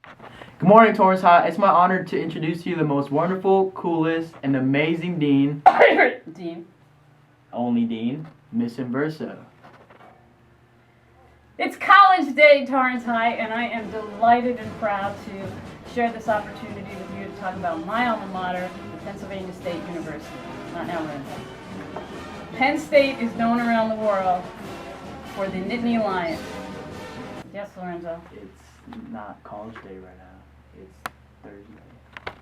Good morning, Torrance High. It's my honor to introduce to you the most wonderful, coolest, and amazing dean. Dean. Only dean, Miss Inversa. It's college day, Torrance High, and I am delighted and proud to share this opportunity with you to talk about my alma mater, Pennsylvania State University. Not now, Lorenzo. Penn State is known around the world for the Nittany Lions. Yes, Lorenzo? It's not college day right now. It's Thursday.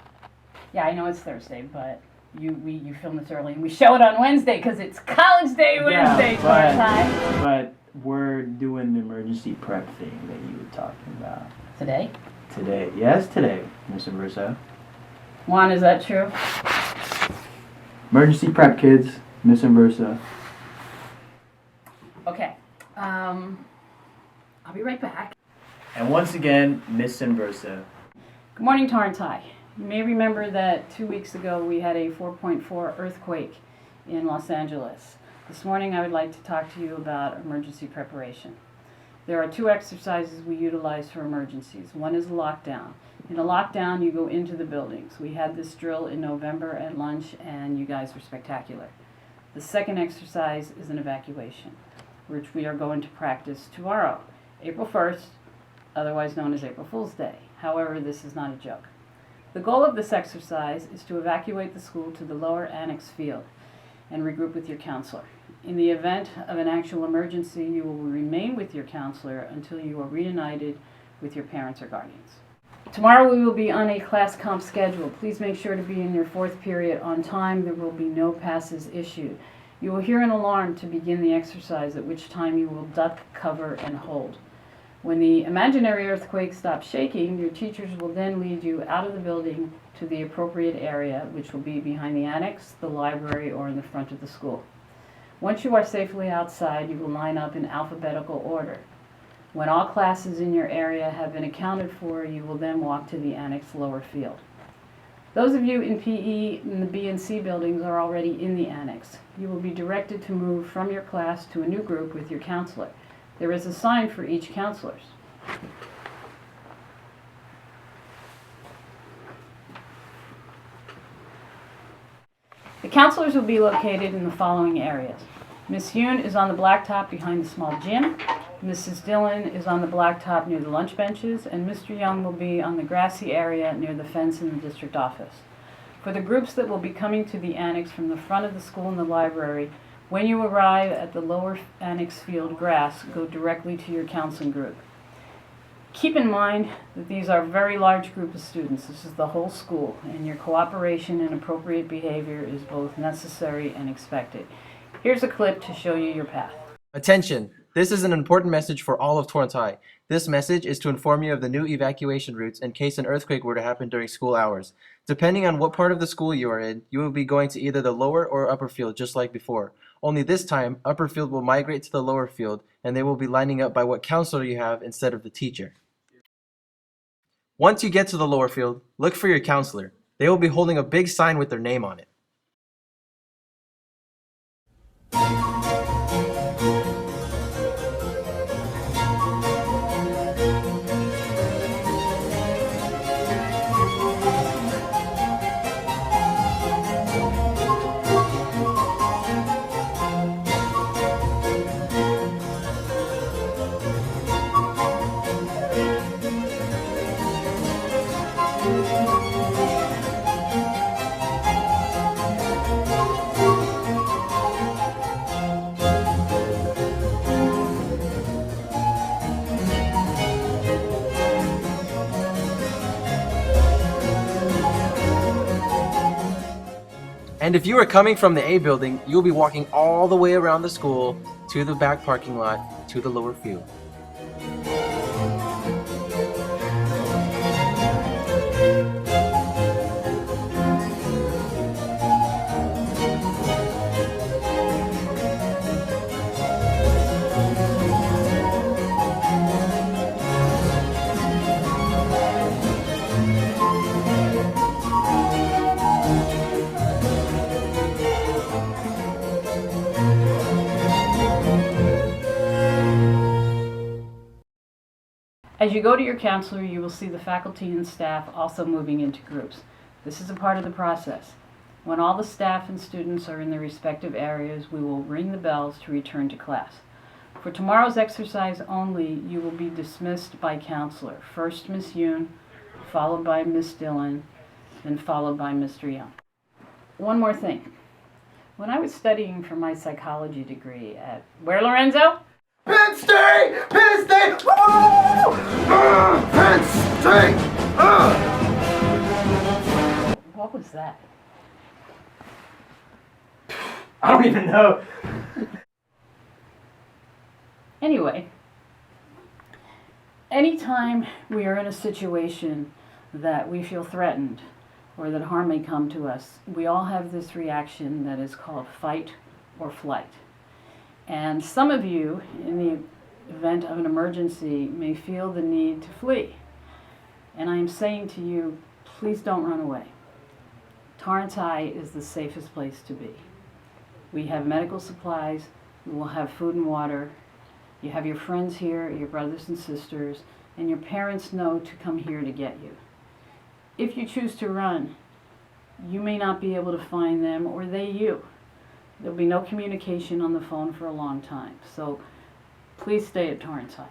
Yeah, I know it's Thursday, but you film this early and we show it on Wednesday because it's college day Wednesday, Torrance High. But we're doing the emergency prep thing that you were talking about. Today? Today. Yes, today, Miss Inversa. Juan, is that true? Emergency prep, kids. Miss Inversa. Okay. I'll be right back. And once again, Miss Inversa. Good morning, Torrance High. You may remember that 2 weeks ago we had a 4.4 earthquake in Los Angeles. This morning I would like to talk to you about emergency preparation. There are 2 exercises we utilize for emergencies. One is a lockdown. In a lockdown, you go into the buildings. We had this drill in November at lunch and you guys were spectacular. The second exercise is an evacuation, which we are going to practice tomorrow, April 1st, otherwise known as April Fool's Day. However, this is not a joke. The goal of this exercise is to evacuate the school to the lower annex field and regroup with your counselor. In the event of an actual emergency, you will remain with your counselor until you are reunited with your parents or guardians. Tomorrow we will be on a class comp schedule. Please make sure to be in your 4th period on time. There will be no passes issued. You will hear an alarm to begin the exercise, at which time you will duck, cover, and hold. When the imaginary earthquake stops shaking, your teachers will then lead you out of the building to the appropriate area, which will be behind the annex, the library, or in the front of the school. Once you are safely outside, you will line up in alphabetical order. When all classes in your area have been accounted for, you will then walk to the annex lower field. Those of you in PE in the B and C buildings are already in the annex. You will be directed to move from your class to a new group with your counselor. There is a sign for each counselor. The counselors will be located in the following areas. Miss Yoon is on the blacktop behind the small gym. Mrs. Dillon is on the blacktop near the lunch benches, and Mr. Young will be on the grassy area near the fence in the district office. For the groups that will be coming to the annex from the front of the school and the library, when you arrive at the lower annex field grass, go directly to your counseling group. Keep in mind that these are a very large group of students. This is the whole school, and your cooperation and appropriate behavior is both necessary and expected. Here's a clip to show you your path. Attention! This is an important message for all of Torrance High. This message is to inform you of the new evacuation routes in case an earthquake were to happen during school hours. Depending on what part of the school you are in, you will be going to either the lower or upper field just like before. Only this time, upper field will migrate to the lower field and they will be lining up by what counselor you have instead of the teacher. Once you get to the lower field, look for your counselor. They will be holding a big sign with their name on it. And if you are coming from the A building, you'll be walking all the way around the school to the back parking lot to the lower field. As you go to your counselor, you will see the faculty and staff also moving into groups. This is a part of the process. When all the staff and students are in their respective areas, we will ring the bells to return to class. For tomorrow's exercise only, you will be dismissed by counselor. First Miss Yoon, followed by Miss Dillon, then followed by Mr. Young. One more thing. When I was studying for my psychology degree at, where, Lorenzo? Penn State! Penn State! Woo! Penn State! What was that? I don't even know. Anyway, anytime we are in a situation that we feel threatened or that harm may come to us, we all have this reaction that is called fight or flight. And some of you, in the event of an emergency, may feel the need to flee. And I am saying to you, please don't run away. Torrance High is the safest place to be. We have medical supplies, we will have food and water. You have your friends here, your brothers and sisters, and your parents know to come here to get you. If you choose to run, you may not be able to find them or they you. There'll be no communication on the phone for a long time. So please stay at Torrance High.